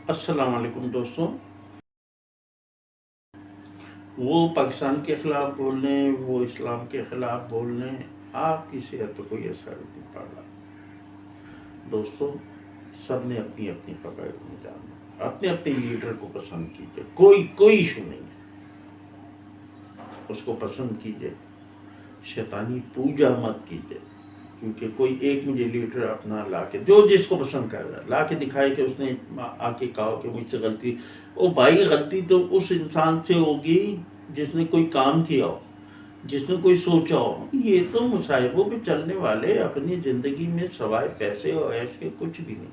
السلام علیکم دوستوں. وہ پاکستان کے خلاف بول لیں، وہ اسلام کے خلاف بول لیں، آپ کی صحت پہ کوئی اثر نہیں پڑ رہا. دوستوں، سب نے اپنی اپنی قبائل میں جانا، اپنے اپنے لیڈر کو پسند کیجیے. کوئی ایشو نہیں ہے، اس کو پسند کیجیے. شیطانی پوجا مت کیجیے، کیونکہ کوئی ایک مجھے لیڈر اپنا لا کے جو جس کو پسند کر رہا ہے لا کے دکھائے کہ اس نے آ کے کہا کہ مجھ سے غلطی. او بھائی، غلطی تو اس انسان سے ہوگی جس نے کوئی کام کیا ہو، جس نے کوئی سوچا ہو. یہ تو مصاحبوں پہ چلنے والے اپنی زندگی میں سوائے پیسے اور عیش کے کچھ بھی نہیں.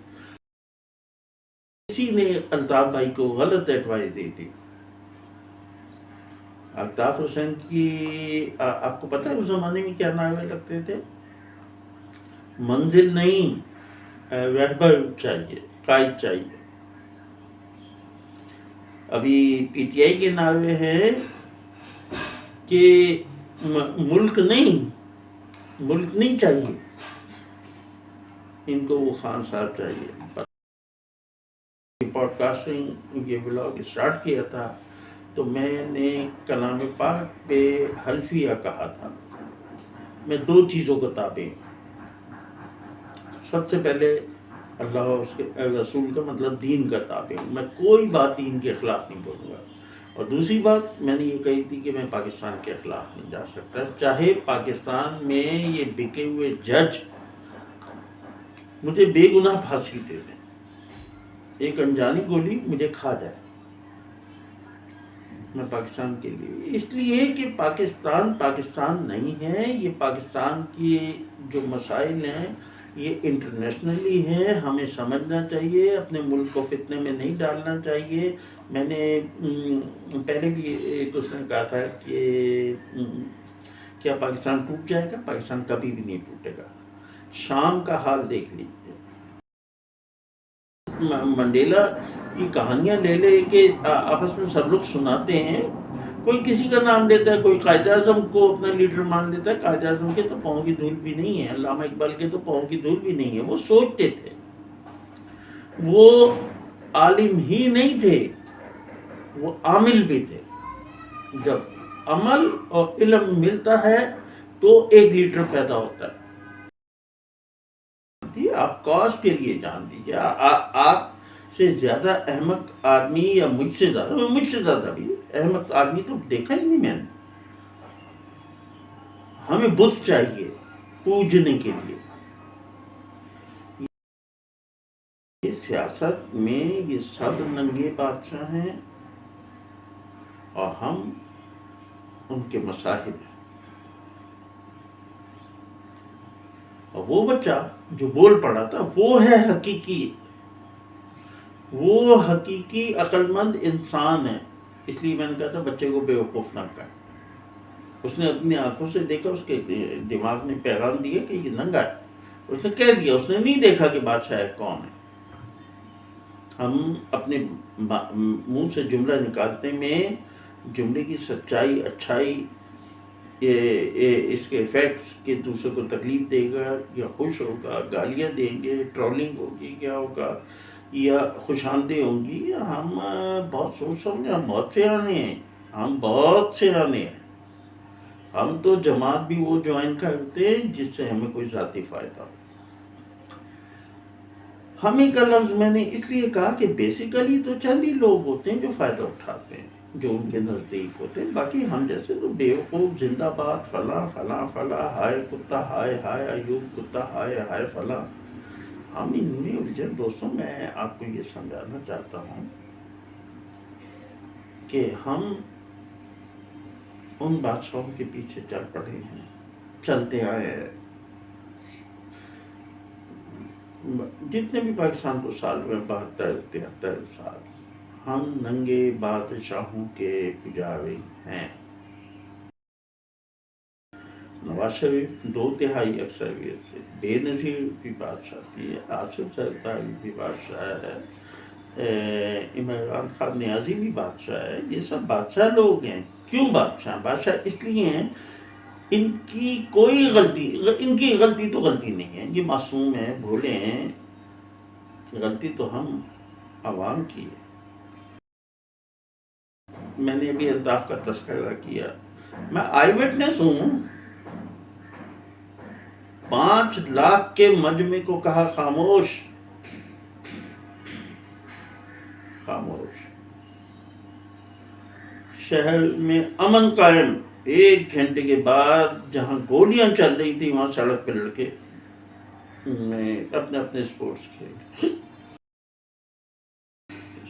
کسی نے الطاف بھائی کو غلط ایڈوائس دی تھی. الطاف حسین کی آپ کو پتہ ہے اس زمانے میں کیا نعرے لگتے تھے؟ منزل نہیں، رہبر چاہیے، قائد چاہیے. ابھی پی ٹی آئی کے نعرے ہیں کہ ملک نہیں چاہیے، ان کو وہ خان صاحب چاہیے. پوڈ کاسٹنگ یہ بلاگ اسٹارٹ کیا تھا تو میں نے کلام پاک پہ حلفیہ کہا تھا. میں دو چیزوں کو تابع ہوں. سب سے پہلے اللہ اور اس کے رسول کا مطلب دین کا تابع ہوں. میں کوئی بات دین کے خلاف نہیں بولوں گا. اور دوسری بات میں نے یہ کہی تھی کہ میں پاکستان کے خلاف نہیں جا سکتا، چاہے پاکستان میں یہ بکے ہوئے جج مجھے بے گناہ پھانسی دے دیں، ایک انجانی گولی مجھے کھا جائے. میں پاکستان کے لیے، اس لیے کہ پاکستان نہیں ہے. یہ پاکستان کی جو مسائل ہیں یہ انٹرنیشنلی ہیں، ہمیں سمجھنا چاہیے. اپنے ملک کو فتنے میں نہیں ڈالنا چاہیے. میں نے پہلے بھی ایک اس نے کہا تھا کہ کیا پاکستان ٹوٹ جائے گا؟ پاکستان کبھی بھی نہیں ٹوٹے گا. شام کا حال دیکھ لیجیے. منڈیلا یہ کہانیاں لے لے کے آپس میں سب لوگ سناتے ہیں. کوئی کسی کا نام لیتا ہے، کوئی قائد اعظم کو اپنا لیڈر مان لیتا ہے. قائد اعظم کے تو پاؤں کی دھول بھی نہیں ہے، علامہ اقبال کے تو پاؤں کی دھول بھی نہیں ہے. وہ سوچتے تھے، وہ عالم ہی نہیں تھے، وہ عامل بھی تھے. جب عمل اور علم ملتا ہے تو ایک لیڈر پیدا ہوتا ہے. آپ کاز کے لیے جان دیجیے. آپ سے زیادہ احمق آدمی یا مجھ سے زیادہ بھی احمق آدمی تو دیکھا ہی نہیں میں نے. ہمیں بت چاہیے پوجنے کے لیے. یہ سیاست میں یہ سب ننگے بادشاہ ہیں اور ہم ان کے مصاحب ہیں. اور وہ بچہ جو بول پڑا تھا وہ ہے حقیقی عقل مند انسان ہے. اس لیے میں نے کہا تھا بچے کو بیوقوف نہ کر. اس نے اپنی آنکھوں سے دیکھا، اس کے دماغ نے پیغام دیا کہ یہ ننگا ہے. اس نے کہہ دیا، اس نے نہیں دیکھا کہ بادشاہ کون ہے. ہم اپنے منہ سے جملہ نکالتے میں جملے کی سچائی، اچھائی، اس کے ایفیکٹس کہ دوسرے کو تکلیف دے گا یا خوش ہوگا، گالیاں دیں گے، ٹرولنگ ہوگی، کیا ہوگا، یا خوش آمدیں ہوں گی. ہم بہت سوچ سمجھے، ہم بہت سیانے ہیں. ہم تو جماعت بھی وہ جوائن کرتے جس سے ہمیں کوئی ذاتی فائدہ ہو. ہمیں کا لفظ میں نے اس لیے کہا کہ بیسیکلی تو چند ہی لوگ ہوتے ہیں جو فائدہ اٹھاتے ہیں، جو ان کے نزدیک ہوتے ہیں. باقی ہم جیسے تو بیوقوف، زندہ باد، فلاں فلاں فلاں، ہائے کتا، ہائے ہائے ایوب کتا، ہائے ہائے فلاں. ہم ان میں الجھے. دوستوں، میں آپ کو یہ سمجھانا چاہتا ہوں کہ ہم ان بادشاہوں کے پیچھے چل پڑے ہیں، چلتے آئے ہیں. جتنے بھی پاکستان کو سال میں 72-73 سال، ہم ننگے بادشاہوں کے پجاری ہیں. نواز شریف 2/3 اکثریت سے، بے نظیر بھی بادشاہ تھی، آصف زرداری بھی بادشاہ ہے، عمران خان نیازی بھی بادشاہ ہے. یہ سب بادشاہ لوگ ہیں. کیوں بادشاہ اس لیے ہیں ان کی غلطی تو غلطی نہیں ہے. یہ معصوم ہیں، بھولے ہیں. غلطی تو ہم عوام کی ہے. میں نے ابھی الطاف کا تذکرہ کیا، میں آئی وٹنس ہوں. 5 لاکھ کے مجمع کو کہا خاموش خاموش. شہر میں امن قائم. 1 گھنٹے کے بعد جہاں گولیاں چل رہی تھی وہاں سڑک پہ لڑکے اپنے اپنے اسپورٹس کھیل.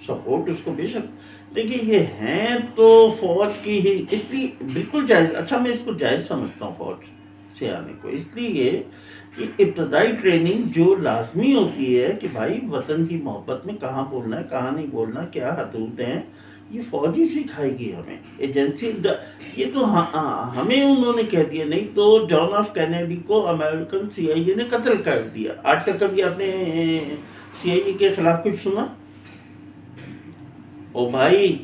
سپورٹ اس کو بے شک دیکھیے یہ ہیں تو فوج کی ہی، اس لیے بالکل جائز. اچھا میں اس کو جائز سمجھتا ہوں فوج سے آنے کو، اس لیے کہ ابتدائی ٹریننگ جو لازمی ہوتی ہے کہ بھائی وطن کی محبت میں کہاں بولنا ہے کہاں نہیں بولنا، کیا حدود ہیں، یہ فوج ہی سکھائے گی ہمیں. ایجنسی یہ تو ہمیں انہوں نے کہہ دیا. نہیں تو جان آف کینیڈی کو امریکن سی آئی اے نے قتل کر دیا. آج تک کبھی آپ نے سی آئی اے کے خلاف کچھ سنا؟ او بھائی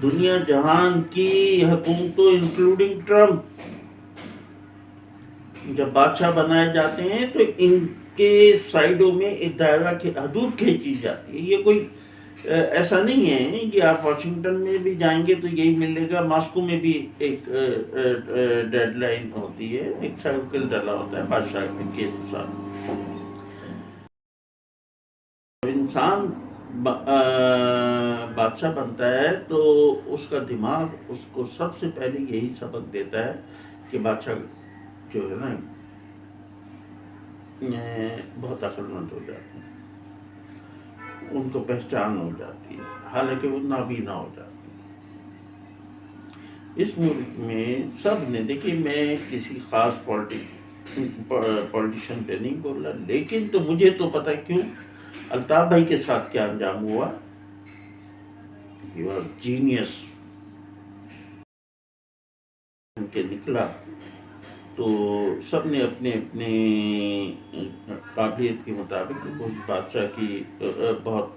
دنیا جہان کی حکومتوں انکلوڈنگ ٹرمپ جب بادشاہ بنائے جاتے ہیں تو ان کے سائڈوں میں ایک دائرہ کی حدود کھینچی جاتی ہے. یہ کوئی ایسا نہیں ہے کہ آپ واشنگٹن میں بھی جائیں گے تو یہی ملے گا. ماسکو میں بھی ایک ڈیڈ لائن ہوتی ہے، ایک سرکل ڈلا ہوتا ہے بادشاہ کے ساتھ. انسان بادشاہ بنتا ہے تو اس کا دماغ اس کو سب سے پہلے یہی سبق دیتا ہے کہ بادشاہ جو ہے نا بہت عقل مند ہو جاتے ہیں، ان کو پہچان ہو جاتی ہے حالانکہ وہ نابینا ہو جاتی ہے. اس ملک میں سب نے دیکھیے، میں کسی خاص پولیٹیشین پہ نہیں بول رہا، لیکن تو مجھے تو پتہ کیوں الطاف بھائی کے ساتھ کیا انجام ہوا. ہی واز جینیس کے نکلا تو سب نے اپنے اپنے قابلیت کے مطابق اس بادشاہ کی بہت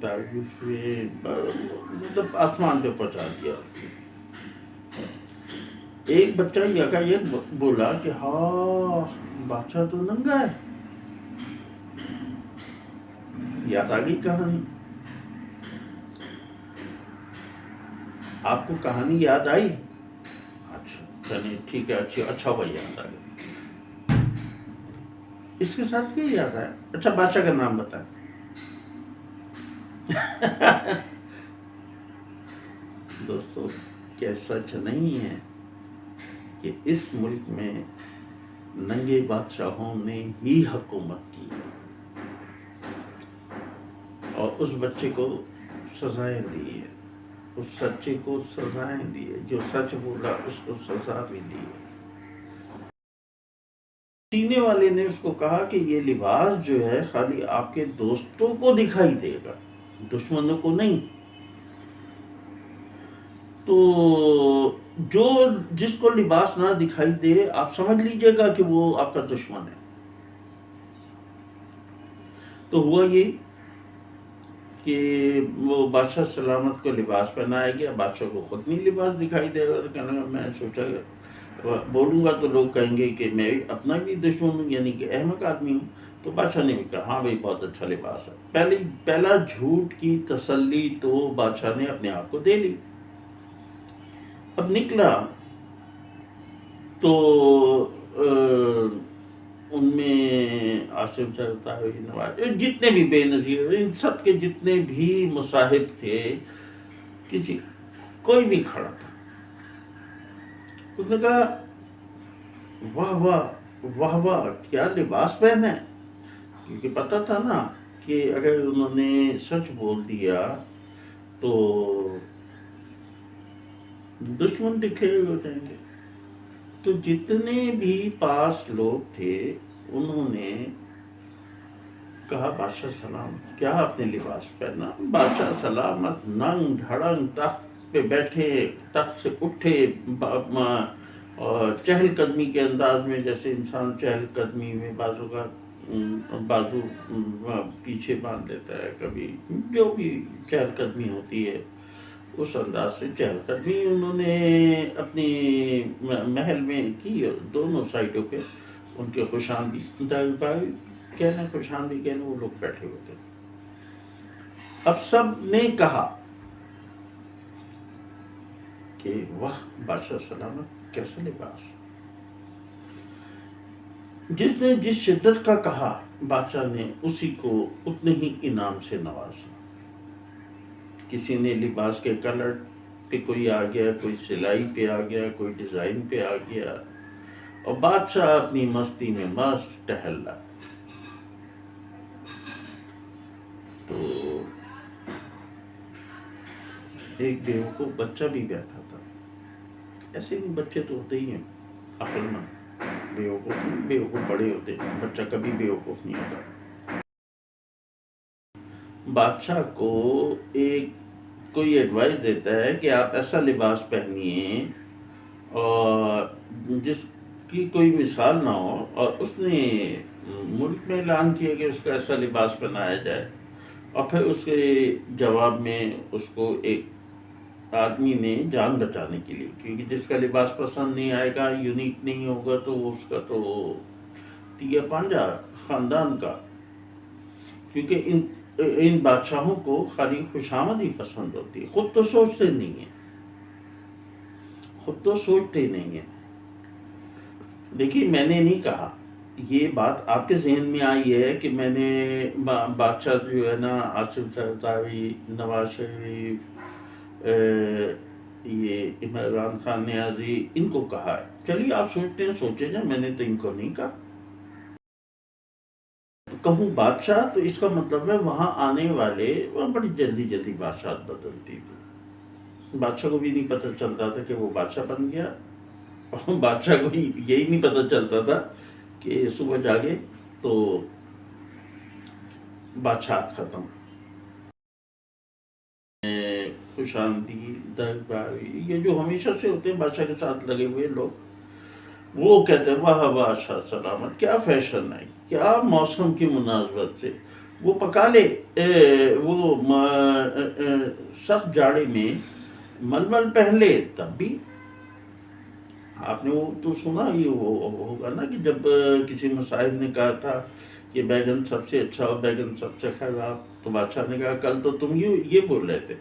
تعریف مطلب آسمان پہ پہنچا دیا. ایک بچہ یکایک بولا کہ ہاں بادشاہ تو ننگا ہے. یاد آ گئی کہانی؟ آپ کو کہانی یاد آئی؟ اچھا چلیے ٹھیک ہے، اچھا ہوا یاد آ گیا. اس کے ساتھ کیا یاد آیا؟ اچھا بادشاہ کا نام بتائیں. دوستو کیا سچ نہیں ہے کہ اس ملک میں ننگے بادشاہوں نے ہی حکومت کی اور اس بچے کو سزائیں دی ہے، اس سچے کو سزائیں دی ہے، جو سچ بولا اس کو سزا بھی دی ہے. سینے والے نے اس کو کہا کہ یہ لباس جو ہے خالی آپ کے دوستوں کو دکھائی دے گا، دشمنوں کو نہیں. تو جو جس کو لباس نہ دکھائی دے آپ سمجھ لیجئے گا کہ وہ آپ کا دشمن ہے. تو ہوا یہ کہ وہ بادشاہ سلامت کو لباس پہنایا گیا. بادشاہ کو خود نہیں لباس دکھائی دے گا، کہنے گا میں سوچا بولوں گا تو لوگ کہیں گے کہ میں اپنا بھی دشمن ہوں، یعنی کہ احمق آدمی ہوں. تو بادشاہ نے بھی کہا ہاں بھائی بہت اچھا لباس ہے. پہلا جھوٹ کی تسلی تو بادشاہ نے اپنے آپ کو دے لی. اب نکلا تو ان میں آصف نواز جتنے بھی بے نظیر، ان سب کے جتنے بھی مصاحب تھے، کوئی بھی کھڑا تھا. اس نے کہا واہ واہ واہ واہ کیا لباس پہنا ہے، کیونکہ پتا تھا نا کہ اگر انہوں نے سچ بول دیا تو دشمن ڈکلیئر ہو جائیں گے. تو جتنے بھی پاس لوگ تھے انہوں نے کہا بادشاہ سلامت، کیا آپ نے لباس پہنا؟ بادشاہ سلامت ننگ دھڑنگ تخت پہ بیٹھے، تخت سے اٹھے اور چہل قدمی کے انداز میں، جیسے انسان چہل قدمی میں بازو کا بازو پیچھے باندھ لیتا ہے، کبھی جو بھی چہل قدمی ہوتی ہے اس انداز سے چہل قدمی انہوں نے اپنی محل میں کی. دونوں سائڈوں پہ ان کے خوش آمدید کہنے خوش آمدید کہنے وہ لوگ بیٹھے ہوئے تھے. اب سب نے کہا کہ واہ بادشاہ سلامت کیسا لباس. جس نے جس شدت کا کہا بادشاہ نے اسی کو اتنے ہی انعام سے نوازا. کسی نے لباس کے کلر پہ کوئی آ گیا, کوئی سلائی پہ آ گیا, کوئی ڈیزائن پہ آ گیا, اور بادشاہ اپنی مستی میں مست ٹہل رہا. تو ایک بیوقوف بچہ بھی بیٹھا تھا. ایسے نہیں, بچے تو ہوتے ہی ہیں عقل مند, بیوقوف بڑے ہوتے ہیں, بچہ کبھی بیوقوف نہیں ہوتا. بادشاہ کو کوئی ایڈوائز دیتا ہے کہ آپ ایسا لباس پہنیے اور جس کی کوئی مثال نہ ہو, اور اس نے ملک میں اعلان کیا کہ اس کا ایسا لباس پہنایا جائے. اور پھر اس کے جواب میں اس کو ایک آدمی نے جان بچانے کے لیے, کیونکہ جس کا لباس پسند نہیں آئے گا, یونیک نہیں ہوگا, تو اس کا تو تیا پانجا خاندان کا. کیونکہ ان بادشاہوں کو خالی خوشامد ہی پسند ہوتی ہے, خود تو سوچتے نہیں ہیں. دیکھیے میں نے نہیں کہا, یہ بات آپ کے ذہن میں آئی ہے کہ میں نے بادشاہ جو ہے نا, آصف زرداری, نواز شریف, یہ عمران خان نیازی, ان کو کہا ہے. چلیے آپ سوچتے ہیں سوچے جائیں, میں نے تو ان کو نہیں کہا. کہوں بادشاہ تو اس کا مطلب ہے وہاں آنے والے بڑی جلدی بادشاہت بدلتی تھی. بادشاہ کو بھی نہیں پتہ چلتا تھا کہ وہ بادشاہ بن گیا, اور بادشاہ کو یہی نہیں پتہ چلتا تھا کہ صبح جاگے تو بادشاہت ختم. خوش آمدید, درباری, یہ جو ہمیشہ سے ہوتے ہیں بادشاہ کے ساتھ لگے ہوئے لوگ, وہ کہتے ہیں واہ بادشاہ سلامت, کیا فیشن ہے, کیا موسم کی مناسبت سے وہ پکا لے. وہ سخت جاڑے میں ململ پہن لے تب بھی. آپ نے وہ تو سنا ہی ہوگا نا کہ جب کسی مصاحب نے کہا تھا کہ بیگن سب سے اچھا اور بیگن سب سے خراب, تو بادشاہ نے کہا کل تو تم یہ بول رہے تھے.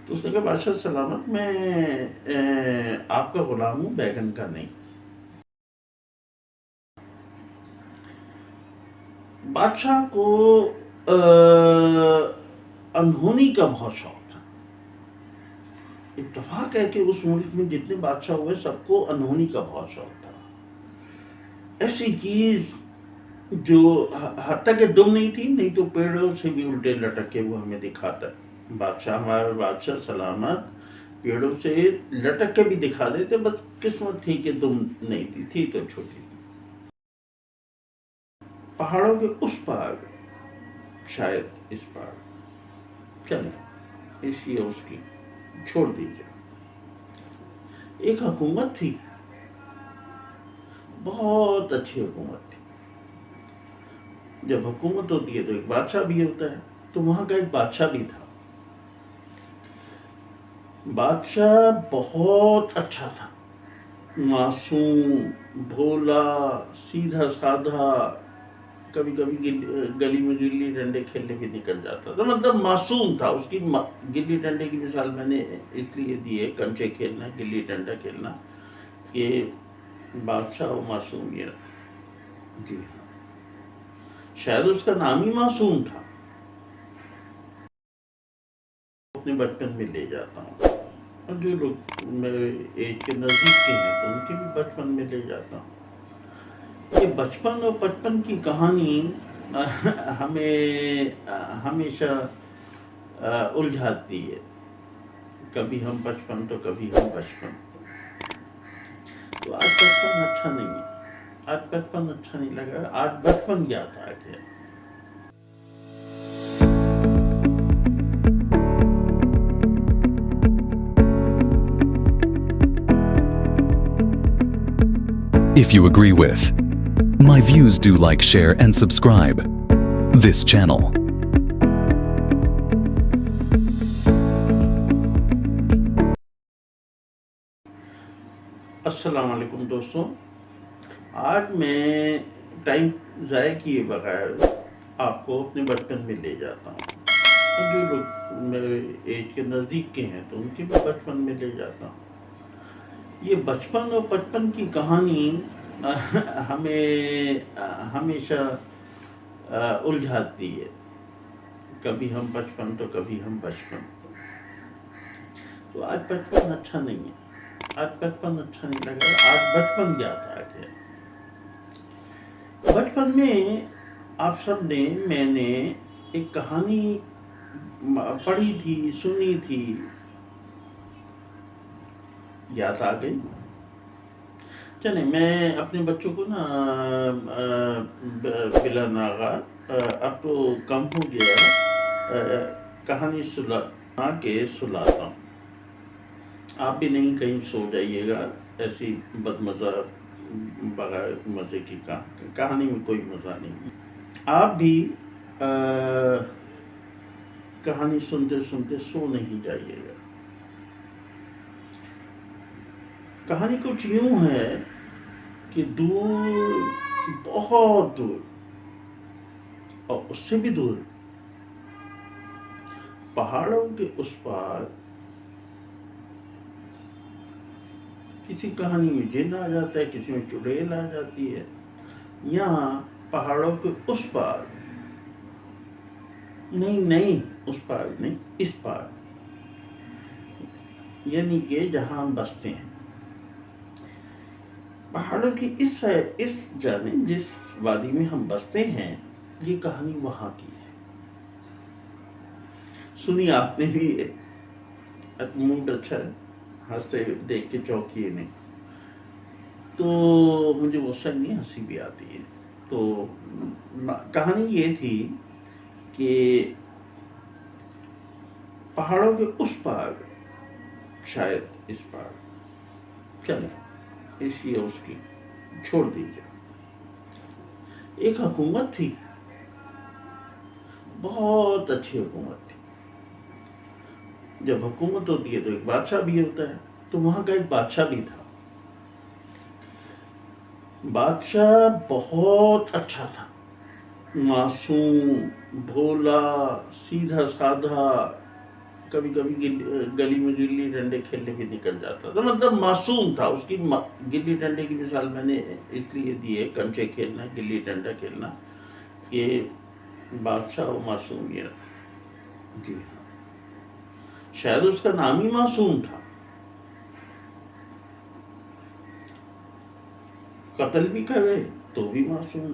تو اس نے کہا بادشاہ سلامت میں آپ کا غلام ہوں, بیگن کا نہیں. بادشاہ کو انہونی کا بہت شوق تھا. اتفاق ہے کہ اس ملک میں جتنے بادشاہ ہوئے سب کو انہونی کا بہت شوق تھا. ایسی چیز جو حتیٰ کہ دم نہیں تھی, نہیں تو پیڑوں سے بھی الٹے لٹک کے وہ ہمیں دکھاتا ہے. ہمارا بادشاہ سلامت پیڑوں سے لٹک کے بھی دکھا دیتے, بس قسمت تھی کہ دم نہیں تھی تو چھوٹی. پہاڑوں کے اس پار, شاید اس پار, چلیں اسی اس کی چھوڑ دیجیے. ایک حکومت تھی, بہت اچھی حکومت تھی. جب حکومت ہوتی ہے تو ایک بادشاہ بھی ہوتا ہے, تو وہاں کا ایک بادشاہ بھی تھا. بادشاہ بہت اچھا تھا, معصوم, بھولا, سیدھا سادھا, کبھی گلی میں گلی ڈنڈے کھیلنے بھی نکل جاتا تھا. مطلب معصوم تھا. اس کی گلی ڈنڈے کی مثال میں نے اس لیے دی ہے, کنچے کھیلنا, گلی ڈنڈا کھیلنا, کہ بادشاہ و معصومیت. جی ہاں, شاید اس کا نام ہی معصوم تھا. اپنے بچپن میں لے جاتا ہوں, اور جو لوگ میرے ایج کے نزدیک کے ہیں تو ان کے بھی بچپن میں لے جاتا ہوں. یہ بچپن اور بچپن کی کہانی ہمیں ہمیشہ الجھاتی ہے. کبھی ہم بچپن تو کبھی ہم بچپن. تو آج بچپن اچھا نہیں ہے, آج بچپن اچھا نہیں لگا, آج بچپن یاد آ گیا. If you agree with my views, do like, share and subscribe this channel. السلام علیکم دوستوں, آج میں ٹائم ضائع کیے بغیر آپ کو اپنے بچپن میں لے جاتا ہوں. اور جو لوگ میرے ایج کے نزدیک کے ہیں تو ان کے بھی بچپن میں لے جاتا ہوں. یہ بچپن اور بچپن کی کہانی ہمیں ہمیشہ الجھاتی ہے. کبھی ہم بچپن تو کبھی ہم بچپن. تو آج بچپن اچھا نہیں ہے. آج بچپن اچھا نہیں لگ رہا. آج بچپن یاد آ گیا. بچپن میں آپ سب نے میں نے ایک کہانی پڑھی تھی, سنی تھی, یاد آ گئی. چلیں میں اپنے بچوں کو نا بلا ناغہ اب تو کم ہو گیا کہانی سنا کے سلاتا ہوں. آپ بھی نہیں کہیں سو جائیے گا ایسی بدمزہ بغیر مزے کی کہانی میں کوئی مزہ نہیں. آپ بھی کہانی سنتے سنتے سو نہیں جائیے گا. کہانی کچھ یوں ہے کہ دور, بہت دور, اور اس سے بھی دور, پہاڑوں کے اس پار کسی کہانی میں جن آ جاتا ہے, کسی میں چڑیل آ جاتی ہے. یہاں پہاڑوں کے اس پار نہیں اس پار نہیں, اس پار, یعنی کہ جہاں ہم بستے ہیں. پہاڑوں کی اس جانب جس وادی میں ہم بستے ہیں, یہ کہانی وہاں کی ہے. سنی آپ نے بھی, موڈ اچھا ہے, ہنستے دیکھ کے چوکیے نہیں. تو مجھے غصہ نہیں, ہنسی بھی آتی ہے. تو کہانی یہ تھی کہ پہاڑوں کے اس پار, شاید اس پار, چلیں اسی اس کی چھوڑ دیجیے, ایک حکومت تھی, بہت اچھی حکومت تھی. جب حکومت ہوتی ہے تو ایک بادشاہ بھی ہوتا ہے. تو وہاں کا ایک بادشاہ بھی تھا. بادشاہ بہت اچھا تھا, معصوم, بھولا, سیدھا سادھا. کبھی کبھی گلی میں گلی ڈنڈے کھیلنے بھی نکل جاتا تھا. مطلب معصوم تھا. اس کی گلی ڈنڈے کی مثال میں نے اس لیے دی ہے, کنچے کھیلنا, گلی ڈنڈا کھیلنا, کہ بادشاہ و معصومیت. جی ہاں, شاید اس کا نام ہی معصوم تھا. قتل بھی کرے تو بھی معصوم,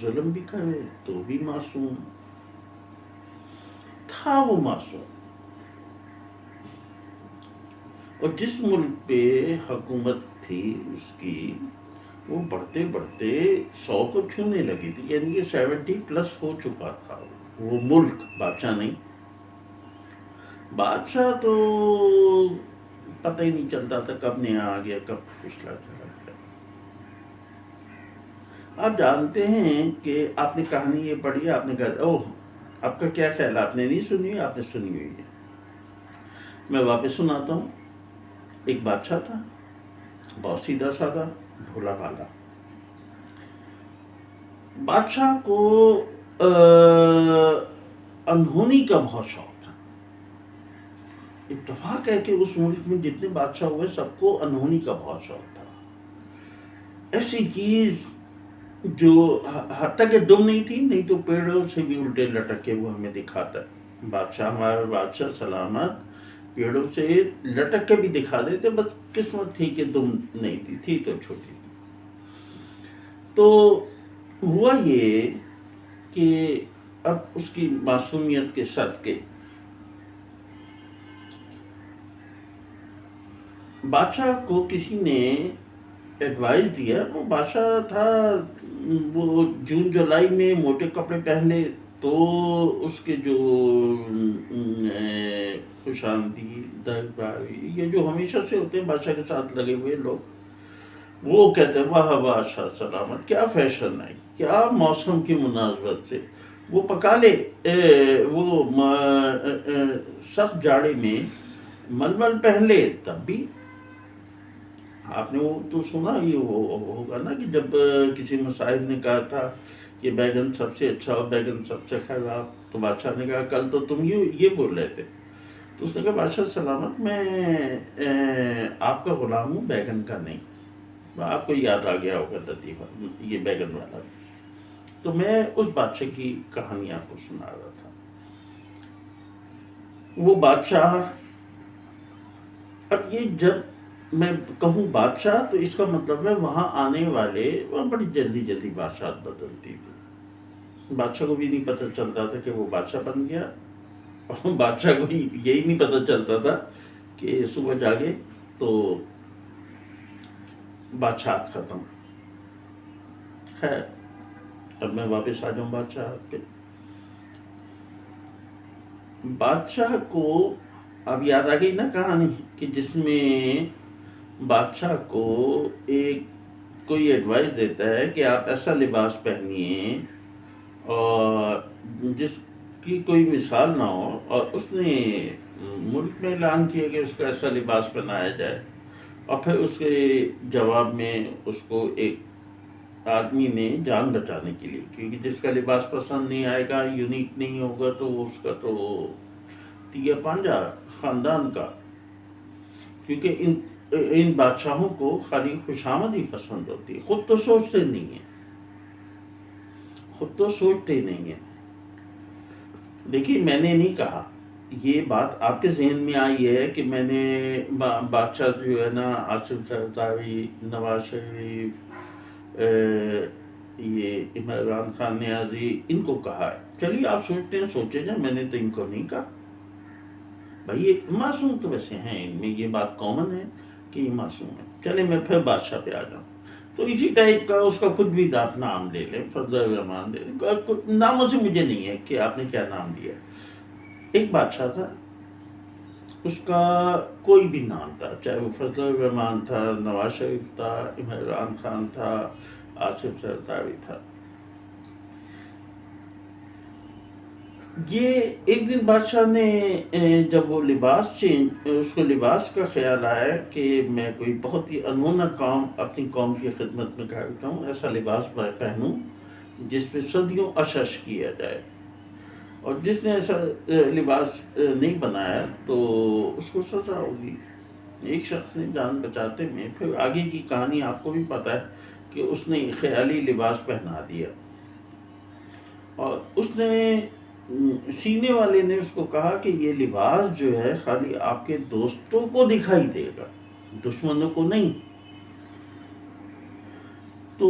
ظلم بھی کرے تو بھی معصوم تھا. وہ معصوم. اور جس ملک پہ حکومت تھی اس کی, وہ بڑھتے بڑھتے 100 کو چھونے لگی تھی. یعنی کہ 70+ ہو چکا تھا وہ ملک. بادشاہ نہیں, بادشاہ تو پتہ ہی نہیں چلتا تھا کب نیا آ گیا کب پچھلا چلا گیا. آپ جانتے ہیں کہ آپ نے کہانی یہ پڑھی, آپ نے کہا اوہ آپ کا کیا خیال ہے, آپ نے نہیں سنی, آپ نے سنی ہوئی ہے. میں واپس سناتا ہوں. ایک بادشاہ تھا, بہت سیدھا سادہ, بھولا بھالا. بادشاہ کو انہونی کا بہت شوق تھا. اتفاق ہے کہ اس ملک میں جتنے بادشاہ ہوئے سب کو انہونی کا بہت شوق تھا. ایسی چیز جو حتیٰ کہ دم نہیں تھی, نہیں تو پیڑوں سے بھی الٹے لٹک کے وہ ہمیں دکھاتا ہے. بادشاہ, ہمارا بادشاہ سلامت, پیڑوں سے لٹک کے بھی دکھا دیتے. بس قسمت تھی کہ دم نہیں تھی تو چھوٹی تھی. تو ہوا یہ کہ اب اس کی معصومیت کے صدقے بادشاہ کو کسی نے ایڈوائز دیا. وہ بادشاہ تھا, وہ جون جولائی میں موٹے کپڑے پہنے تو اس کے جو خوش آمدید, یہ جو ہمیشہ سے ہوتے ہیں بادشاہ کے ساتھ لگے ہوئے لوگ, وہ کہتے ہیں واہ بادشاہ سلامت, کیا فیشن ہے, کیا موسم کی مناسبت سے وہ پکا لے. وہ سخت جاڑے میں ململ پہن لے تب بھی آپ نے وہ تو سنا ہی ہوگا نا کہ جب کسی مصاحب نے کہا تھا کہ بیگن سب سے اچھا اور بیگن سب سے خراب، تو بادشاہ نے کہا کل تو تم یہ بول رہے تھے. تو اس نے کہا بادشاہ سلامت، میں آپ کا غلام ہوں، بیگن کا نہیں. آپ کو یاد آ گیا ہوگا لطیفہ یہ بیگن والا. تو میں اس بادشاہ کی کہانی آپ کو سنا رہا تھا. وہ بادشاہ، اب یہ جب میں کہوں بادشاہ تو اس کا مطلب ہے وہاں آنے والے وہ بڑی جلدی جلدی بادشاہت بدلتی تھی. بادشاہ کو بھی نہیں پتہ چلتا تھا کہ وہ بادشاہ بن گیا، اور بادشاہ کو یہی نہیں پتہ چلتا تھا کہ صبح جاگے تو بادشاہت ختم. خیر، اب میں واپس آ جاؤں بادشاہت پہ. بادشاہ کو اب یاد آ گئی نا کہانی کہ جس میں بادشاہ کو کوئی ایڈوائس دیتا ہے کہ آپ ایسا لباس پہنیے اور جس کی کوئی مثال نہ ہو، اور اس نے ملک میں اعلان کیا کہ اس کا ایسا لباس پہنایا جائے. اور پھر اس کے جواب میں اس کو ایک آدمی نے جان بچانے کے لیے، کیونکہ جس کا لباس پسند نہیں آئے گا، یونیک نہیں ہوگا، تو اس کا تو تیا پانجا خاندان کا. کیونکہ ان بادشاہوں کو خالی خوشامد ہی پسند ہوتی ہے، خود تو سوچتے نہیں ہیں. دیکھیے، میں نے نہیں کہا، یہ بات آپ کے ذہن میں آئی ہے کہ میں نے بادشاہ جو ہے نا آصف زرداری، نواز شریف، یہ عمران خان نیازی، ان کو کہا ہے. چلیے آپ سوچتے ہیں سوچے جائیں، میں نے تو ان کو نہیں کہا. بھائی یہ معصوم تو ویسے ہیں، ان میں یہ بات کامن ہے کہ یہ معصوم ہے. چلے میں پھر بادشاہ پہ آ جاؤں. تو اسی ٹائپ کا اس کا کچھ بھی آپ نام لے لیں، فضل الرحمان لے لیں، ناموں سے مجھے نہیں ہے کہ آپ نے کیا نام دیا. ایک بادشاہ تھا، اس کا کوئی بھی نام تھا، چاہے وہ فضل الرحمان تھا، نواز شریف تھا، عمران خان تھا، آصف زرداری تھا. یہ ایک دن بادشاہ نے جب وہ اس کو لباس کا خیال آیا کہ میں کوئی بہت ہی انونا کام اپنی قوم کی خدمت میں کرتا ہوں، ایسا لباس پہنوں جس پہ صدیوں اشش کیا جائے. اور جس نے ایسا لباس نہیں بنایا تو اس کو سزا ہوگی. ایک شخص نے جان بچاتے میں، پھر آگے کی کہانی آپ کو بھی پتہ ہے کہ اس نے خیالی لباس پہنا دیا. اور اس نے سینے والے نے اس کو کہا کہ یہ لباس جو ہے خالی آپ کے دوستوں کو دکھائی دے گا، دشمنوں کو نہیں. تو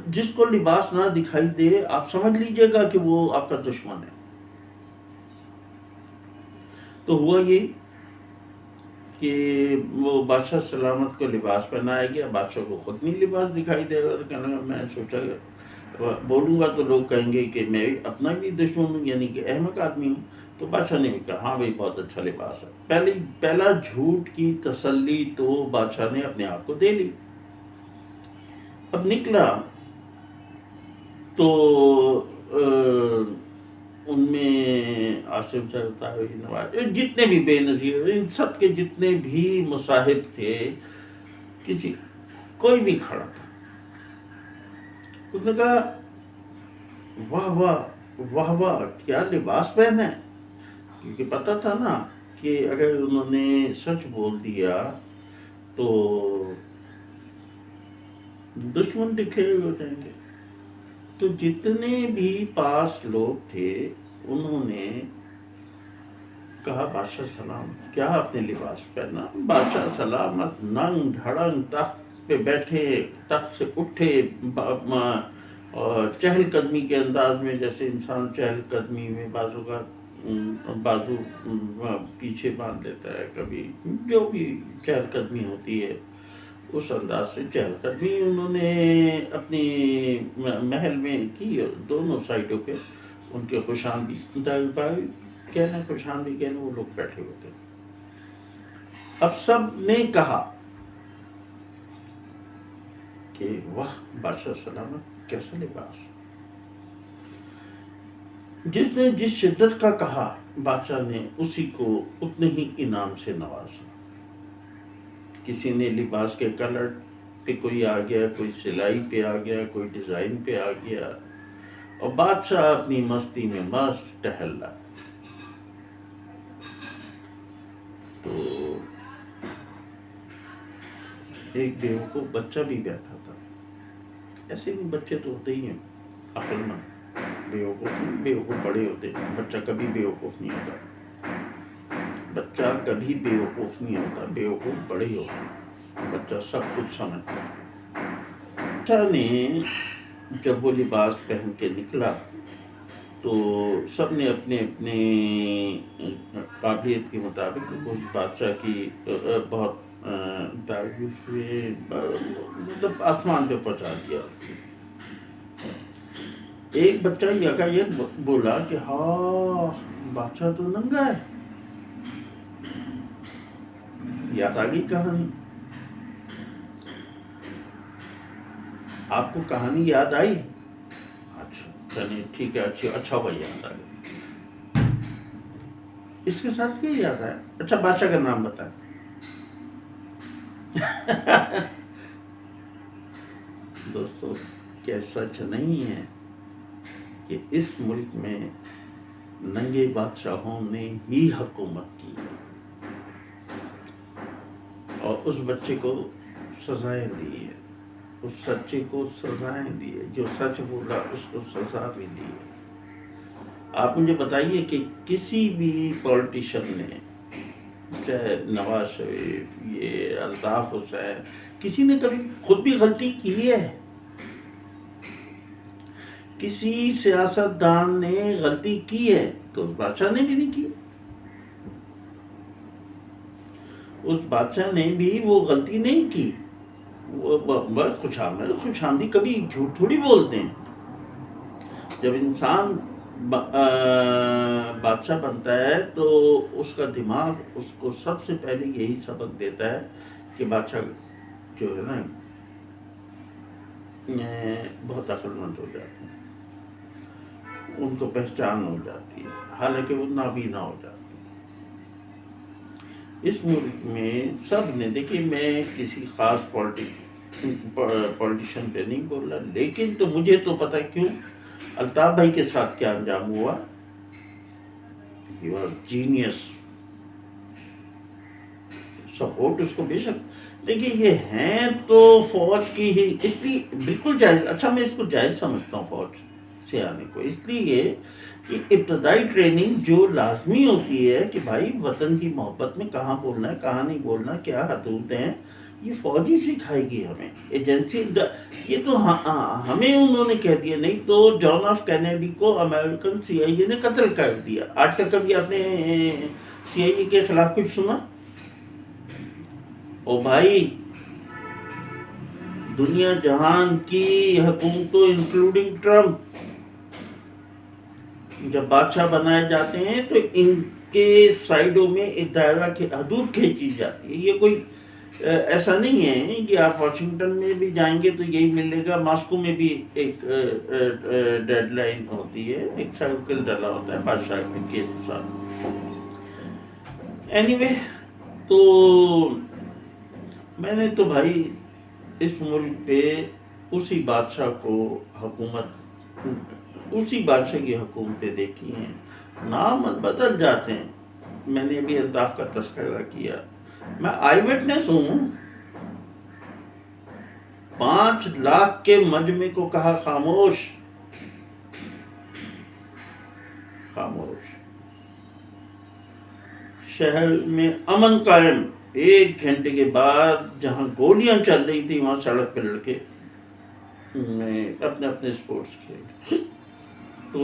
جس کو لباس نہ دکھائی دے، آپ سمجھ لیجئے گا کہ وہ آپ کا دشمن ہے. تو ہوا یہ کہ وہ بادشاہ سلامت کو لباس پہنایا گیا. بادشاہ کو خود نہیں لباس دکھائی دے گا، تو کہنے لگا میں سوچا بولوں گا تو لوگ کہیں گے کہ میں اپنا بھی دشمن ہوں، یعنی کہ احمق آدمی ہوں. تو بادشاہ نے بھی کہا ہاں بھائی بہت اچھا لباس ہے. پہلا جھوٹ کی تسلی تو بادشاہ نے اپنے آپ کو دے لی. اب نکلا تو ان میں آصف زرداری، نواز، جتنے بھی بے نظیر، ان سب کے جتنے بھی مصاحب تھے، کوئی بھی کھڑا تھا. اس نے کہا واہ واہ واہ واہ، کیا لباس پہنا ہے. کیونکہ پتا تھا نا کہ اگر انہوں نے سچ بول دیا تو دشمن ڈکلیئر ہو جائیں گے. تو جتنے بھی پاس لوگ تھے انہوں نے کہا بادشاہ سلامت، کیا آپ نے لباس پہنا. بادشاہ سلامت ننگ دھڑنگ تخت پہ بیٹھے، تخت سے اٹھے، اور چہل قدمی کے انداز میں، جیسے انسان چہل قدمی میں بازو پیچھے باندھ لیتا ہے، کبھی جو بھی چہل قدمی ہوتی ہے اس انداز سے چہل قدمی انہوں نے اپنی محل میں کی. دونوں سائڈوں پہ ان کے خوشامدی کہنا وہ لوگ بیٹھے ہوتے. اب سب نے کہا کہ واہ بادشاہ سلامت، کیسا لباس. جس نے جس شدت کا کہا، بادشاہ نے اسی کو اتنے ہی انعام سے نوازا. کسی نے لباس کے کلر پہ کوئی آ گیا، کوئی سلائی پہ آ گیا، کوئی ڈیزائن پہ آ گیا، اور بادشاہ اپنی مستی میں مست ٹہل رہا۔ تو ایک بیوقوف بچہ بھی بیٹھا تھا۔ ایسے بھی بچے تو ہوتے ہی ہیں عقل مند، بیوقوف بڑے ہوتے ہیں، بچہ کبھی بیوقوف نہیں ہوتا، بچہ کبھی بیوقوف نہیں ہوتا، بیوقوف بڑے ہوتے ہیں، بچہ سب کچھ سمجھتا ہے۔ بچہ نے جب وہ لباس پہن کے نکلا تو سب نے اپنے اپنے قابلیت کے مطابق اس بادشاہ کی بہت تعریف مطلب آسمان پہ پہنچا دیا۔ ایک بچہ یکایک بولا کہ ہاں بادشاہ تو ننگا ہے۔ یاد آ گئی کہانی؟ آپ کو کہانی یاد آئی؟ اچھا چلیے ٹھیک ہے، اچھا بھائی یاد آ گئی۔ اس کے ساتھ کیا یاد آیا؟ اچھا بادشاہ کا نام بتائیں۔ دوستو کیا سچ نہیں ہے کہ اس ملک میں ننگے بادشاہوں نے ہی حکومت کی اور اس بچے کو سزائیں دی ہے، اس سچے کو سزائیں دی ہے، جو سچ بولا اس کو سزا بھی دی ہے۔ آپ مجھے بتائیے کہ کسی بھی پولیٹیشن نے، چاہے نواز شریف، یہ الطاف حسین، کسی نے کبھی خود بھی غلطی کی ہے؟ کسی سیاستدان نے غلطی کی ہے تو اس بادشاہ نے بھی نہیں کی۔ اس بادشاہ نے بھی وہ غلطی نہیں کی، وہ خوش آمدی کبھی جھوٹ تھوڑی بولتے ہیں۔ جب انسان بادشاہ بنتا ہے تو اس کا دماغ اس کو سب سے پہلے یہی سبق دیتا ہے کہ بادشاہ جو ہے نا بہت عقل مند ہو جاتے ہیں، ان کو پہچان ہو جاتی ہے، حالانکہ وہ نابینا ہو جاتی ہے۔ اس ملک میں سب نے، دیکھیے میں کسی خاص پولیٹیشین پہ نہیں بول رہا، لیکن تو مجھے تو پتہ کیوں الطاف بھائی کے ساتھ کیا انجام ہوا۔ ہی واز جینیس، سپورٹ اس کو بے شک، دیکھیے یہ ہیں تو فوج کی ہی، اس لیے بالکل جائز، اچھا میں اس کو جائز سمجھتا ہوں فوج سے آنے کو، اس لیے کہ ابتدائی ٹریننگ جو لازمی ہوتی ہے کہ بھائی وطن کی محبت میں کہاں بولنا ہے کہاں نہیں بولنا، کیا حدود ہیں، یہ فوج ہی سکھائے گی ہمیں، ایجنسی، یہ تو ہمیں انہوں نے کہہ دیا، نہیں تو جان آف کینیڈی کو امریکن سی آئی اے نے قتل کر دیا۔ آج تک کبھی آپ نے سی آئی اے کے خلاف کچھ سنا؟ او بھائی دنیا جہان کی حکومتوں انکلوڈنگ ٹرمپ جب بادشاہ بنائے جاتے ہیں تو ان کے سائڈوں میں ایک دائرہ کی حدود کھینچی جاتی ہے۔ یہ کوئی ایسا نہیں ہے کہ آپ واشنگٹن میں بھی جائیں گے تو یہی ملے گا، ماسکو میں بھی ایک ڈیڈ لائن ہوتی ہے، ایک سرکل ڈلا ہوتا ہے بادشاہ کے ساتھ۔ اینی وے تو میں نے تو بھائی اس ملک پہ اسی بادشاہ کو حکومت، اسی بادشاہ کی حکومتیں دیکھی ہیں، نام بدل جاتے ہیں۔ میں نے ابھی الطاف کا تذکرہ کیا، میں آئی وٹنس ہوں، 5 لاکھ کے مجمع کو کہا خاموش، خاموش۔ شہر میں امن قائم، 1 گھنٹے کے بعد جہاں گولیاں چل رہی تھی وہاں سڑک پہ لڑکے اپنے اپنے سپورٹس کھیل۔ تو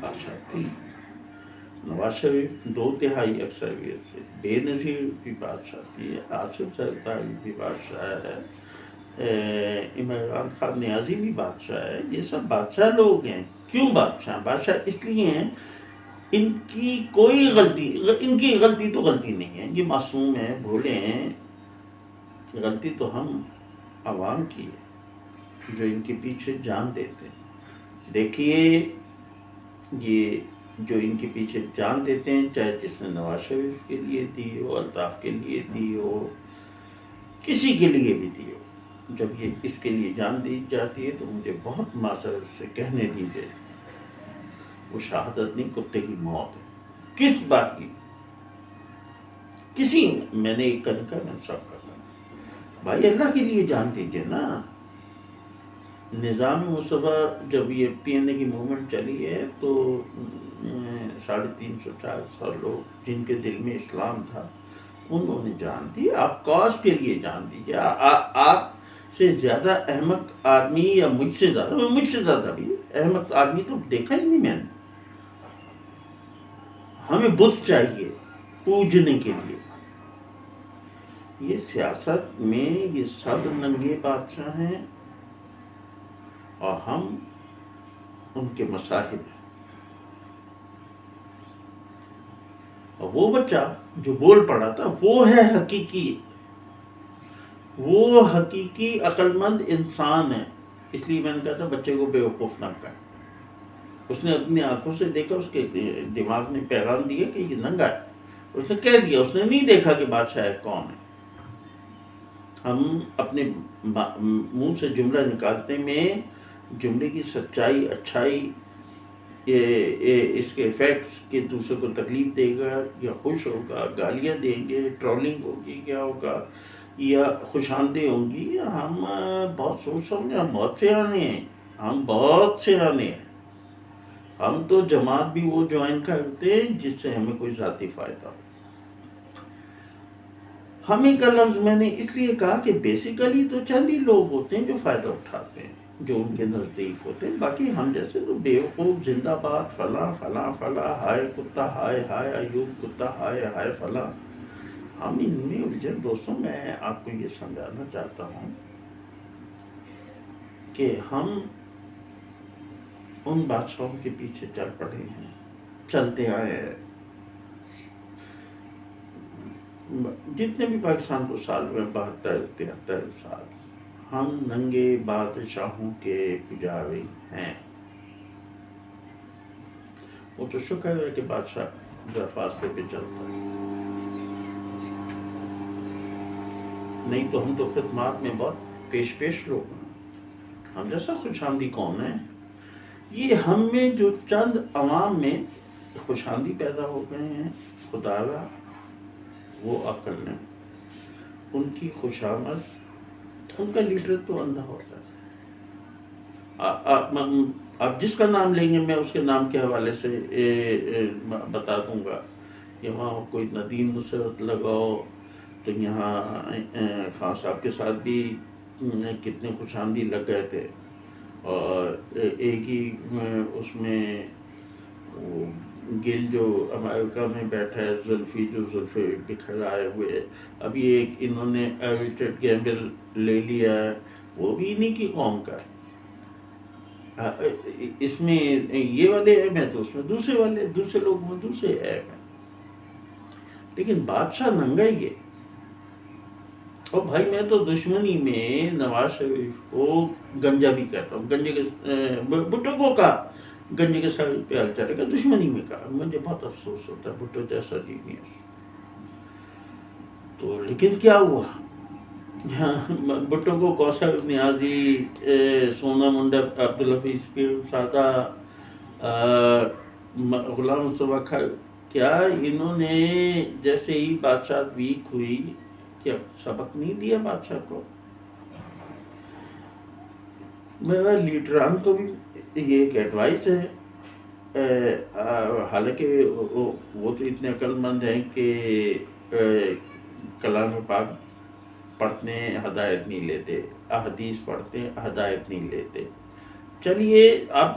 بادشاہ تھی نواز شریف 2/3 اکثریت سے، بے نظیر بھی بادشاہ تھی، آصف زرداری بھی بادشاہ ہے، عمران خان نیازی بھی بادشاہ ہے، یہ سب بادشاہ لوگ ہیں۔ کیوں بادشاہ؟ بادشاہ اس لیے ہیں ان کی کوئی غلطی، ان کی غلطی تو غلطی نہیں ہے، یہ معصوم ہیں، بھولے ہیں، غلطی تو ہم عوام کی ہے جو ان کے پیچھے جان دیتے ہیں۔ دیکھیے یہ جو ان کے پیچھے جان دیتے ہیں، چاہے جس نے نواز شریف کے لیے دی ہو، الطاف کے لیے دی ہو، کسی کے لیے بھی دی ہو، جب یہ اس کے لیے جان دی جاتی ہے تو مجھے بہت معذرت سے کہنے دیجیے، وہ شہادت نہیں، کتے کی موت ہے۔ کس بات کی؟ کسی میں نے ایک کا میں سب کا بھائی اللہ کے لیے جان دیجیے نا۔ نظام مصطفیٰ جب یہ پی این اے کی موومنٹ چلی ہے تو 350-400 لوگ جن کے دل میں اسلام تھا انہوں نے جان دی۔ آپ کاز کے لیے جان دیجیے۔ آپ سے زیادہ احمق آدمی، یا مجھ سے زیادہ بھی احمق آدمی تو دیکھا ہی نہیں میں نے۔ ہمیں بت چاہیے پوجنے کے لیے۔ یہ سیاست میں یہ سب ننگے بادشاہ ہیں اور ہم ان کے مصاحب ہیں۔ اور وہ بچہ جو بول پڑا تھا وہ ہے حقیقی عقل مند انسان ہے۔ اس لیے میں نے کہا تھا بچے کو بیوقوف نہ کر۔ اس نے اپنی آنکھوں سے دیکھا، اس کے دماغ نے پیغام دیا کہ یہ ننگا ہے، اس نے کہہ دیا۔ اس نے نہیں دیکھا کہ بادشاہ کون ہے۔ ہم اپنے منہ سے جملہ نکالتے میں جملے کی سچائی، اچھائی، اس کے ایفیکٹس کہ دوسرے کو تکلیف دے گا یا خوش ہوگا، گالیاں دیں گے، ٹرولنگ ہوگی، کیا ہوگا، یا خوش آمدیں ہوں گی، ہم بہت سوچ سمجھے، ہم بہت سیانے ہیں۔ ہم تو جماعت بھی وہ جوائن کرتے جس سے ہمیں کوئی ذاتی فائدہ ہو۔ ہمیں کا لفظ میں نے اس لیے کہا کہ بیسیکلی تو چند ہی لوگ ہوتے ہیں جو فائدہ اٹھاتے ہیں، جو ان کے نزدیک ہوتے ہیں، باقی ہم جیسے تو بیوقوف، زندہ باد، فلاں فلاں فلاں، ہائے کتا، ہائے ہائے ایوب کتا، ہائے ہائے فلاں، ہم ان میں الجھے۔ دوستوں میں آپ کو یہ سمجھانا چاہتا ہوں کہ ہم ان بادشاہوں کے پیچھے چل پڑے ہیں، چلتے آئے ہیں۔ جتنے بھی پاکستان کو سال میں 72-73 سال، ہم ننگے بادشاہوں کے پجاری ہیں۔ وہ تو شکر ہے کہ بادشاہ درفاصلے پہ چلتا ہے، نہیں تو ہم تو خدمات میں بہت پیش لوگ ہیں۔ ہم جیسا خوش آمدی کون ہے؟ یہ ہم میں جو چند عوام میں خوش آمدی پیدا ہو گئے ہیں، خدا را وہ عقل نے ان کی خوش آمد، ان کا لیڈر تو اندھا ہوتا ہے۔ آپ جس کا نام لیں گے میں اس کے نام کے حوالے سے بتا دوں گا کہ وہاں کوئی ندیم نصرت لگاؤ تو یہاں خان صاحب کے ساتھ بھی کتنے خوش آمدی لگ گئے تھے، اور ایک ہی اس میں گل جو امریکہ میں بیٹھا ہے، زلفی جو زلفے بکھرائے ہوئے، ابھی ایک انہوں نے ایویٹڈ گیمبل لے لیا ہے، وہ بھی انہی کی قوم کا ہے۔ اس میں یہ والے عیب ہیں تو اس میں دوسرے لوگ میں دوسرے عیب ہیں، لیکن بادشاہ ننگا ہی ہے۔ اور بھائی میں تو دشمنی میں نواز شریف کو گنجا بھی کہتا ہوں، گنجے کے بھٹو کو کہا گنجے کے سر پہ حل چلے گا، دشمنی میں کہا۔ مجھے بہت افسوس ہوتا ہے، بھٹو جیسا جینیس تو، لیکن کیا ہوا، بھٹو کو کوثر نیازی، سونا منڈا، عبدالحفیظ پیر سادہ، غلام مصطفیٰ کھر، کیا انہوں نے جیسے ہی بادشاہ ویک ہوئی کیا سبق نہیں دیا بادشاہ کو؟ میرا لیڈران کو بھی یہ ایک ایڈوائس ہے، حالانکہ وہ تو اتنے عقل مند ہیں کہ کلام پاک پڑھتے ہیں ہدایت نہیں لیتے، احادیث پڑھتے ہیں ہدایت نہیں لیتے۔ چلیے آپ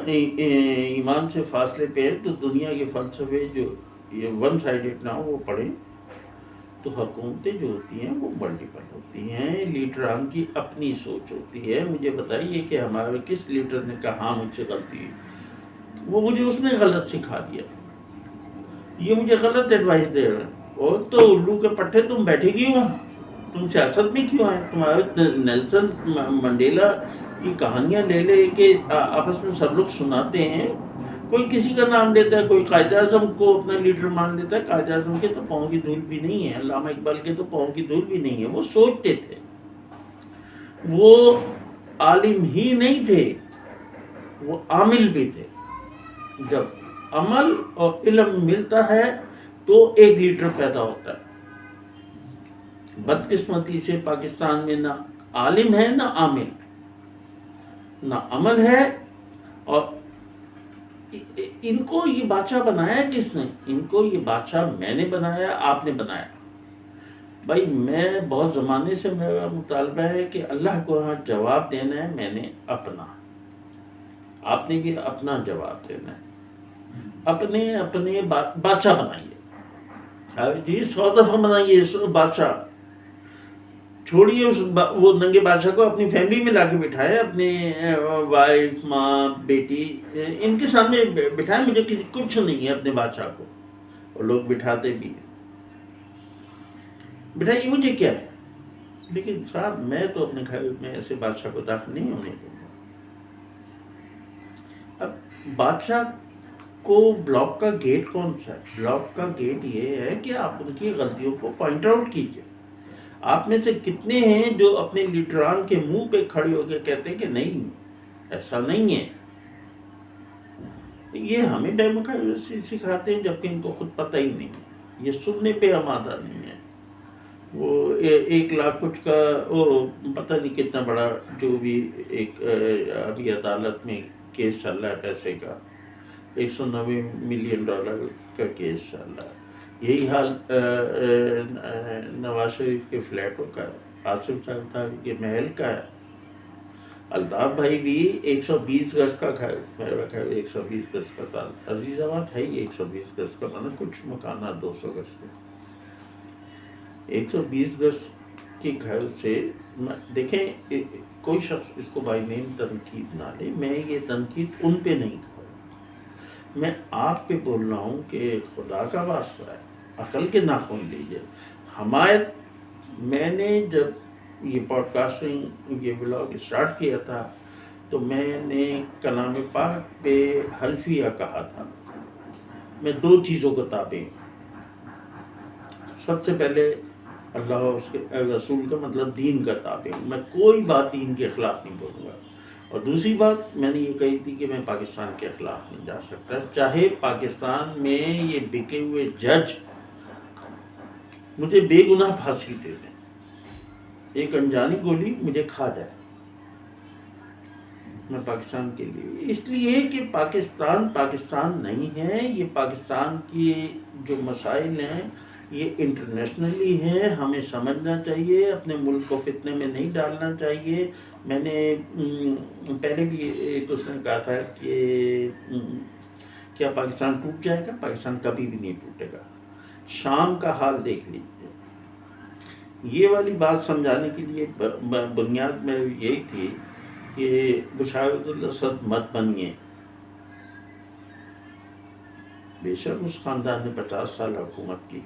ایمان سے فاصلے پہ ہیں تو دنیا کے فلسفے جو یہ ون سائیڈڈ نہ ہو وہ پڑھیں، تو حکومتیں جو ہوتی ہیں وہ ملٹیپل ہوتی ہیں، لیڈران کی اپنی سوچ ہوتی ہے۔ مجھے بتائیے کہ ہمارے کس لیڈر نے کہا مجھ سے غلطی ہے؟ وہ مجھے اس نے غلط سکھا دیا، یہ مجھے غلط ایڈوائس دے رہے ہیں۔ اور تو الو کے پٹھے تم بیٹھے کیوں، تم سیاست میں کیوں آئے؟ تمہارے نیلسن منڈیلا یہ کہانیاں لے لے کے آپس میں سب لوگ سناتے ہیں، کوئی کسی کا نام لیتا ہے، کوئی قائد اعظم کو اپنا لیڈر مان لیتا ہے. قائد اعظم کے تو پاؤں کی دھول بھی نہیں ہے، علامہ اقبال کے تو پاؤں کی دھول بھی نہیں ہے. وہ سوچتے تھے، وہ عالم ہی نہیں تھے، وہ عامل بھی تھے. جب عمل اور علم ملتا ہے تو ایک لیڈر پیدا ہوتا ہے. بدقسمتی سے پاکستان میں نہ عالم ہے نہ عامل، نہ عمل ہے. اور ان کو یہ بادشاہ بنایا کس نے؟ ان کو یہ بادشاہ میں نے بنایا، آپ نے بنایا. بھائی میں بہت زمانے سے میرا مطالبہ ہے کہ اللہ کو ہاں جواب دینا ہے، میں نے اپنا، آپ نے بھی اپنا جواب دینا ہے. اپنے بادشاہ بنائیے جی، 100 دفعہ بنائیے بادشاہ. چھوڑیے وہ ننگے بادشاہ کو اپنی فیملی میں لا کے بٹھائے، اپنے وائف، ماں، بیٹی، ان کے سامنے بٹھائے. مجھے کچھ نہیں ہے اپنے بادشاہ کو، اور لوگ بٹھاتے بھی ہیں. بٹھائیے، مجھے کیا ہے. لیکن صاحب میں تو اپنے گھر میں ایسے بادشاہ کو داخل نہیں ہونے دوں گا. اب بادشاہ کو بلاک کا گیٹ کون سا ہے؟ بلاک کا گیٹ یہ ہے کہ آپ ان کی غلطیوں کو پوائنٹ آؤٹ کیجئے. آپ میں سے کتنے ہیں جو اپنے لیڈران کے منہ پہ کھڑے ہو کے کہتے ہیں کہ نہیں ایسا نہیں ہے. یہ ہمیں ڈیموکریسی سکھاتے ہیں جبکہ ان کو خود پتہ ہی نہیں ہے، یہ سننے پہ آمادہ نہیں ہے. وہ 1 لاکھ کچھ کا وہ پتہ نہیں کتنا بڑا جو بھی ایک ابھی عدالت میں کیس چل رہا ہے پیسے کا، $190 ملین کا کیس چل رہا ہے. یہی حال نواز شریف کے فلیٹوں کا ہے، آصف زرداری کے محل کا ہے. الطاف بھائی بھی 120 گز کا گھر، میرا گھر 120 گز کا تھا. عزیز آباد ہے ہی 120 گز کا، مطلب کچھ مکانات 200 گز کے. 120 گز کے گھر سے دیکھیں، کوئی شخص اس کو بائی نیم تنقید نہ لے. میں یہ تنقید ان پہ نہیں کر رہا، میں آپ پہ بول رہا ہوں کہ خدا کا واسطہ ہے، عقل کے ناخن لیجیے. حمایت، میں نے جب یہ پوڈ کاسٹنگ، یہ بلاگ اسٹارٹ کیا تھا تو میں نے کلام پاک پہ حلفیہ کہا تھا. میں 2 چیزوں کو تابع ہوں. سب سے پہلے اللہ اور اس کے رسول کا مطلب دین کا تابع ہوں، میں کوئی بات دین کے خلاف نہیں بولوں گا. اور دوسری بات میں نے یہ کہی تھی کہ میں پاکستان کے خلاف نہیں جا سکتا، چاہے پاکستان میں یہ بکے ہوئے جج مجھے بے گناہ پھانسی دے دیں، ایک انجانی گولی مجھے کھا جائے، میں پاکستان کے لیے. اس لیے کہ پاکستان نہیں ہے. یہ پاکستان کی جو مسائل ہیں یہ انٹرنیشنلی ہیں، ہمیں سمجھنا چاہیے، اپنے ملک کو فتنے میں نہیں ڈالنا چاہیے. میں نے پہلے بھی ایک اس نے کہا تھا کہ کیا پاکستان ٹوٹ جائے گا؟ پاکستان کبھی بھی نہیں ٹوٹے گا. شام کا حال دیکھ لیجیے. یہ والی بات سمجھانے کے لیے بنیاد میں یہی تھی کہ بشارت الاسد مت بنیے. بے شک اس خاندان نے 50 سال حکومت کی،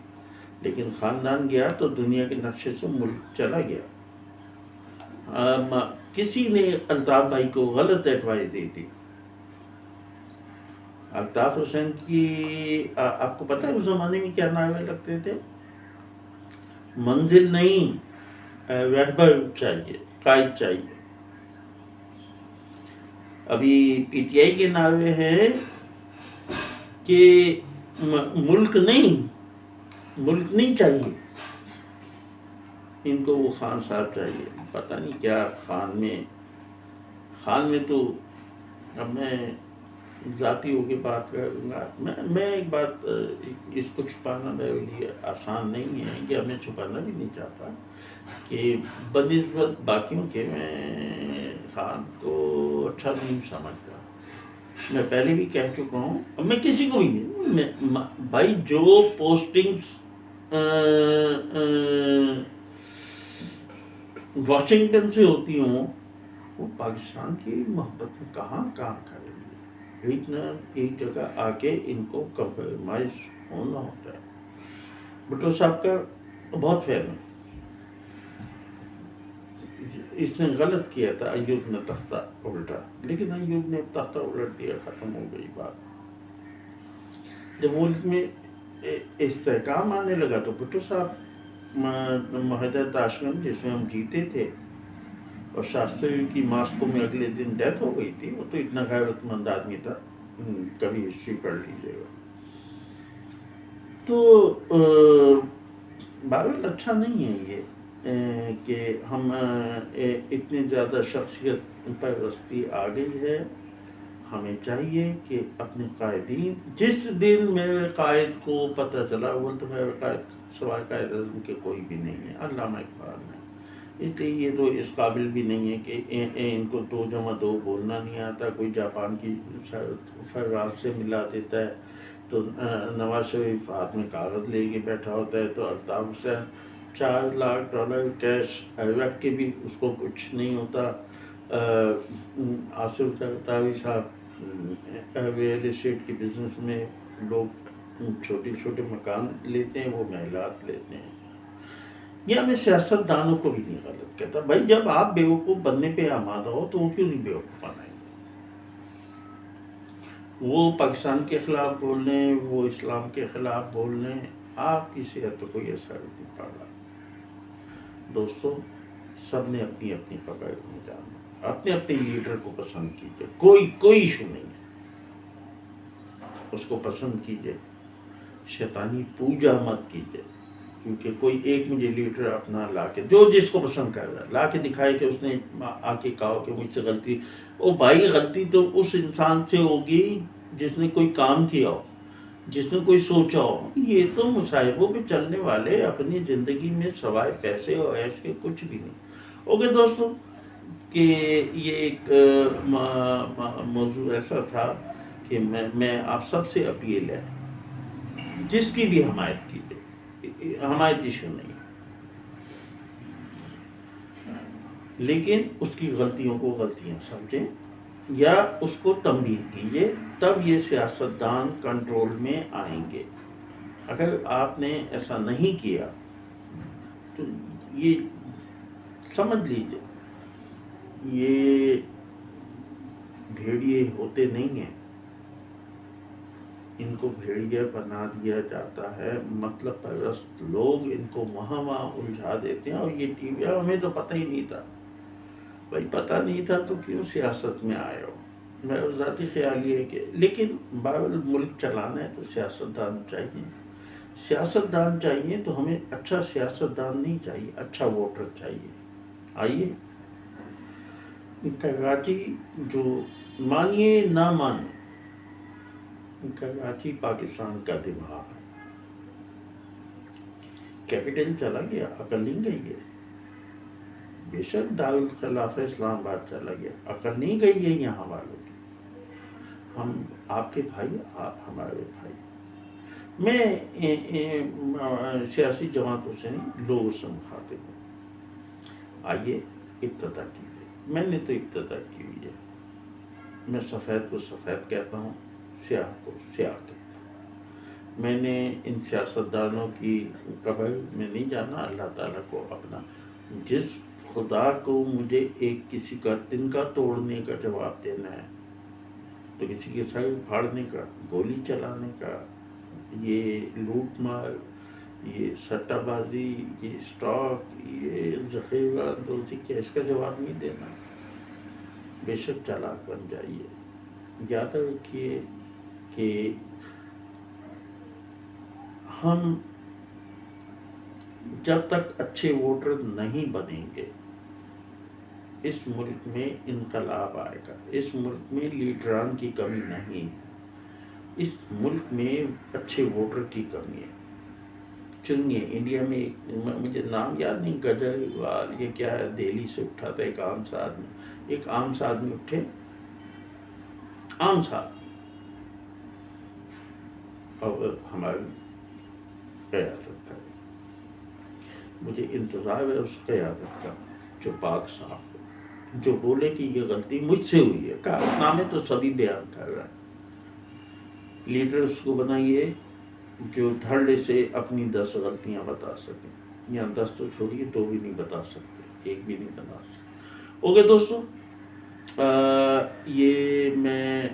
لیکن خاندان گیا تو دنیا کے نقشے سے ملک چلا گیا. کسی نے الطاف بھائی کو غلط ایڈوائس دی تھی. الطاف حسین کی آپ کو پتہ ہے اس زمانے میں کیا نعرے لگتے تھے؟ منزل نہیں، رہبر چاہیے، قائد چاہیے. ابھی پی ٹی آئی کے نعرے ہیں کہ ملک نہیں چاہیے ان کو، وہ خان صاحب چاہیے. پتہ نہیں کیا خان میں تو اب میں ذاتی ہو کے بات کروں گا. میں ایک بات، اس کو چھپانا میرے لیے آسان نہیں ہے، یا میں چھپانا بھی نہیں چاہتا کہ بنسبت باقیوں کے میں خان کو اچھا نہیں سمجھتا. میں پہلے بھی کہہ چکا ہوں، اب میں کسی کو بھی نہیں، بھائی جو پوسٹنگز واشنگٹن سے ہوتی ہوں وہ پاکستان کی محبت میں کہاں کام کریں گے. اتنا ایک جگہ آ کے ان کو کمپرومائز ہونا ہوتا ہے. بھٹو صاحب کا بہت فہم ہے، اس نے غلط کیا تھا. ایوب نے تختہ الٹا، لیکن ایوب نے تختہ الٹ دیا، ختم ہو گئی بات. جب ملک میں استحکام آنے لگا تو بھٹو صاحب معاہدہ تاشکند جس میں ہم جیتے تھے اور شاستری کی ماسکو میں اگلے دن ڈیتھ ہو گئی تھی، وہ تو اتنا غیرت مند آدمی تھا، کبھی ہسٹری پڑھ لیجیے گا. تو بہرحال اچھا نہیں ہے یہ کہ ہم اتنی زیادہ شخصیت پرستی آ گئی ہے. ہمیں چاہیے کہ اپنے قائدین، جس دن میرے قائد کو پتہ چلا، وہ تو میرے قائد سوائے قائد اعظم کے کوئی بھی نہیں ہے، علامہ اقبال نے. اس لیے یہ تو اس قابل بھی نہیں ہے کہ ان کو 2+2 بولنا نہیں آتا. کوئی جاپان کی فراز سے ملا دیتا ہے تو نواز شریف ہاتھ میں کاغذ لے کے بیٹھا ہوتا ہے، تو الطاف حسین $4 لاکھ کیش رکھ کے بھی اس کو کچھ نہیں ہوتا. آصف زرداری صاحب ریئل اسٹیٹ کی بزنس میں لوگ چھوٹے چھوٹے مکان لیتے ہیں، وہ محلات لیتے ہیں. یہ میں سیاست دانوں کو بھی نہیں غلط کہتا. بھائی جب آپ بیوقوف بننے پہ آمادہ ہو تو وہ کیوں نہیں بیوقوف بنائیں گے؟ وہ پاکستان کے خلاف بول لیں، وہ اسلام کے خلاف بول لیں، آپ کی صحت پہ کوئی اثر نہیں پڑ رہا. دوستو، سب نے اپنی اپنی پکڑ میں جانا. اپنے اپنے لیڈر کو پسند کیجیے، کوئی ایشو نہیں ہے، اس کو پسند کیجیے. شیطانی پوجا مت کیجیے، کیونکہ کوئی ایک مجھے لیڈر اپنا لا کے جو جس کو پسند کر رہا ہے لا کے دکھائے کہ اس نے آ کے کہا کہ مجھ سے غلطی. او بھائی، غلطی تو اس انسان سے ہوگی جس نے کوئی کام کیا ہو، جس نے کوئی سوچا ہو. یہ تو مصاحبوں پہ چلنے والے اپنی زندگی میں سوائے پیسے اور عیش کے کچھ بھی نہیں. اوکے دوستو، کہ یہ ایک موضوع ایسا تھا کہ میں آپ سب سے اپیل ہے، جس کی بھی حمایت کیجیے، حمایت ایشو نہیں، لیکن اس کی غلطیوں کو غلطیاں سمجھیں یا اس کو تنبیہ کیجیے، تب یہ سیاستدان کنٹرول میں آئیں گے. اگر آپ نے ایسا نہیں کیا تو یہ سمجھ لیجیے یہ بھیڑیے ہوتے نہیں ہیں، ان کو بھیڑیا بنا دیا جاتا ہے. مطلب پرست لوگ ان کو وہاں الجھا دیتے ہیں. اور یہ ٹی وی ہمیں تو پتہ ہی نہیں تھا. بھائی پتہ نہیں تھا تو کیوں سیاست میں آئے ہو؟ میرا ذاتی خیال یہ ہے کہ لیکن بہرحال ملک چلانا ہے تو سیاستدان چاہیے. سیاستدان چاہیے تو ہمیں اچھا سیاستدان نہیں چاہیے، اچھا ووٹر چاہیے. آئیے، کراچی جو مانیے نہ مانے، کراچی پاکستان کا دماغ ہے. کیپٹل چلا گیا، عقل نہیں گئی ہے. بے شک دارالخلافہ اسلام آباد چلا گیا، عقل نہیں گئی ہے یہاں والوں کی. ہم آپ کے بھائی، آپ ہمارے بھائی. میں سیاسی جماعتوں سے نہیں، لوگوں سے مخاطب ہوں. آئیے ابتدا کیجیے. میں نے تو ابتدا کی ہوئی ہے. میں سفید کو سفید کہتا ہوں، سیاہ کو سیاہ کہتا ہوں. میں نے ان سیاستدانوں کی قبر میں نہیں جانا. اللہ تعالیٰ کو اپنا، جس خدا کو مجھے ایک کسی کا تنکا توڑنے کا جواب دینا ہے تو کسی کے سر پھاڑنے کا، گولی چلانے کا، یہ لوٹ مار، یہ سٹہ بازی، یہ اسٹاک، یہ ذخیرہ اندوزی، کیا اس کا جواب نہیں دینا؟ بے شک چالاک بن جائیے. یاد رکھیے کہ ہم جب تک اچھے ووٹر نہیں بنیں گے اس ملک میں انقلاب آئے گا. اس ملک میں لیڈران کی کمی نہیں، اس ملک میں اچھے ووٹر کی کمی ہے. چنیے، انڈیا میں مجھے نام یاد نہیں، گجروال یہ کیا ہے، دہلی سے اٹھا تھا ایک عام سا آدمی. ایک عام سا آدمی اٹھے، عام سا، اور ہماری قیادت کرے. مجھے انتظار ہے اس قیادت کا جو پاک صاف ہو، جو بولے کہ یہ غلطی مجھ سے ہوئی ہے. کارنامے تو سبھی بیان کر رہا ہے. لیڈر اس کو بنائیے جو دھڑے سے اپنی 10 غلطیاں بتا سکیں، یا 10 تو چھوڑیے، 2 بھی نہیں بتا سکتے، 1 بھی نہیں بتا سکتے. اوکے دوستو، یہ میں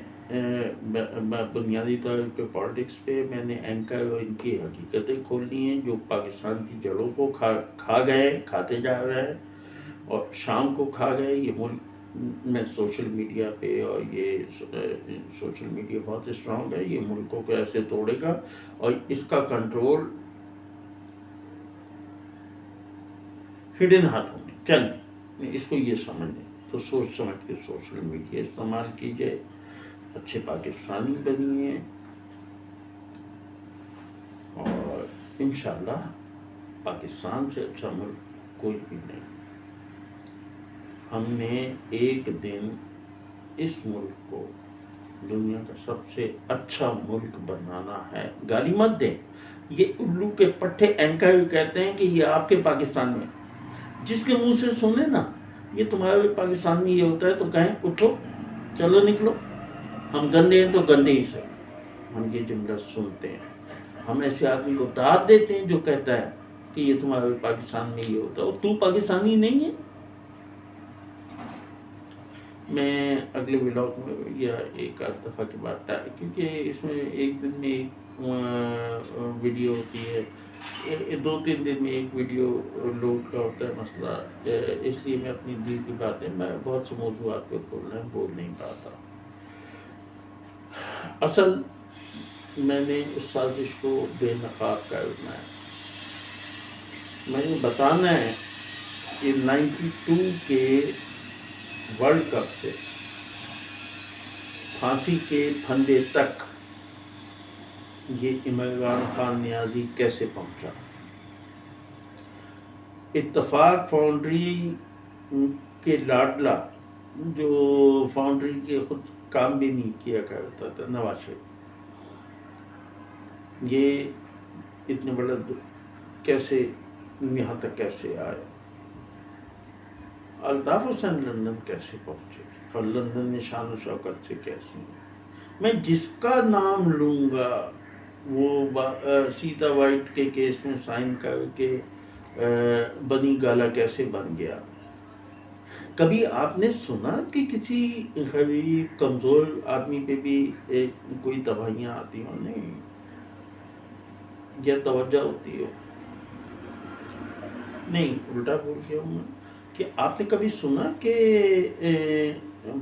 بنیادی طور پہ پالیٹکس پہ میں نے اینکر اور ان کی حقیقتیں کھولنی ہیں جو پاکستان کی جڑوں کو کھا گئے، کھاتے جا رہے ہیں اور شام کو کھا گئے یہ ملک میں سوشل میڈیا پہ، اور یہ سوشل میڈیا بہت اسٹرانگ ہے، یہ ملکوں کو ایسے توڑے گا اور اس کا کنٹرول ہڈن ہاتھوں میں چلیں، اس کو یہ سمجھیں تو سوچ سمجھ کے سوشل میڈیا استعمال کیجئے، اچھے پاکستانی بنیے اور انشاءاللہ پاکستان سے اچھا ملک کوئی بھی نہیں۔ ہم نے ایک دن اس ملک کو دنیا کا سب سے اچھا ملک بنانا ہے۔ گالی مت دیں، یہ الو کے پٹھے اینکر کہتے ہیں کہ یہ آپ کے پاکستان میں، جس کے منہ سے سنے نا یہ تمہارے پاکستان میں یہ ہوتا ہے تو کہیں اٹھو چلو نکلو، ہم گندے ہیں تو گندے ہی صحیح، ہم یہ جملہ سنتے ہیں، ہم ایسے آدمی کو داد دیتے ہیں جو کہتا ہے کہ یہ تمہارے پاکستان میں یہ ہوتا ہے اور تو پاکستانی نہیں ہے۔ میں اگلے ولاگ میں یا ایک آدھ دفعہ کی بات ہے کیونکہ اس میں ایک دن میں ایک ویڈیو ہوتی ہے، 2-3 دن میں ایک ویڈیو لوڈ کا ہوتا ہے مسئلہ، اس لیے میں اپنی دل کی باتیں میں بہت سے موضوعات پہ بول نہیں پاتا۔ اصل میں نے اس سازش کو بے نقاب کرنا ہے، میں نے بتانا ہے کہ 92 کے ورلڈ کپ سے پھانسی کے پھندے تک یہ عمران خان نیازی کیسے پہنچا۔ اتفاق فاؤنڈری کے لاڈلا جو فاؤنڈری کے خود کام بھی نہیں کیا کرتا تھا، نواز شریف، یہ اتنے بڑا کیسے یہاں تک کیسے آئے، الطاف حسین لندن کیسے پہنچے اور لندن میں شان و شوکت سے کیسے، میں جس کا نام لوں گا وہ سیتا وائٹ کے کیس میں سائن کر کے بنی گالا کیسے بن گیا۔ کبھی آپ نے سنا کہ کسی غریب کمزور آدمی پہ بھی کوئی تباہیاں آتی ہوں؟ نہیں، یا توجہ ہوتی ہو؟ نہیں، الٹا بول گیا ہوں میں کہ آپ نے کبھی سنا کہ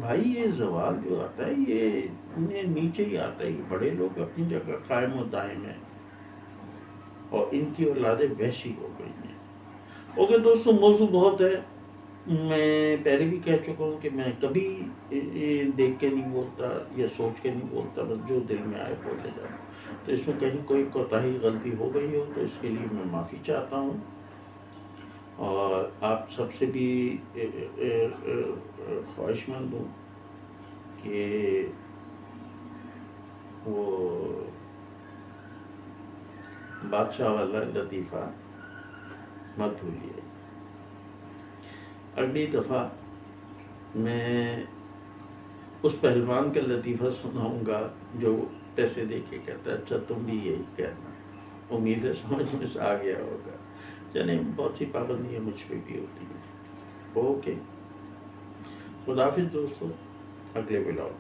بھائی یہ زوال جو آتا ہے یہ نیچے ہی آتا ہے، یہ بڑے لوگ اپنی جگہ قائم و دائم ہیں اور ان کی اولادیں وحشی ہو گئی ہیں۔ اوکے دوستو، موضوع بہت ہے، میں پہلے بھی کہہ چکا ہوں کہ میں کبھی دیکھ کے نہیں بولتا یا سوچ کے نہیں بولتا، بس جو دل میں آئے بولے جاتا، تو اس میں کہیں کوئی کوتاہی غلطی ہو گئی ہو تو اس کے لیے میں معافی چاہتا ہوں، اور آپ سب سے بھی خواہش مند ہوں کہ وہ بادشاہ والا لطیفہ مت بھولیے۔ اگلی دفعہ میں اس پہلوان کا لطیفہ سناؤں گا جو پیسے دے کے کہتا ہے اچھا تم بھی یہی کہنا، امید ہے سمجھ میں سے آ گیا ہوگا۔ چلیں، بہت سی پابندیاں مجھ پہ بھی ہوتی ہیں۔ اوکے، خدا حافظ دوستو، اگلے ولاگ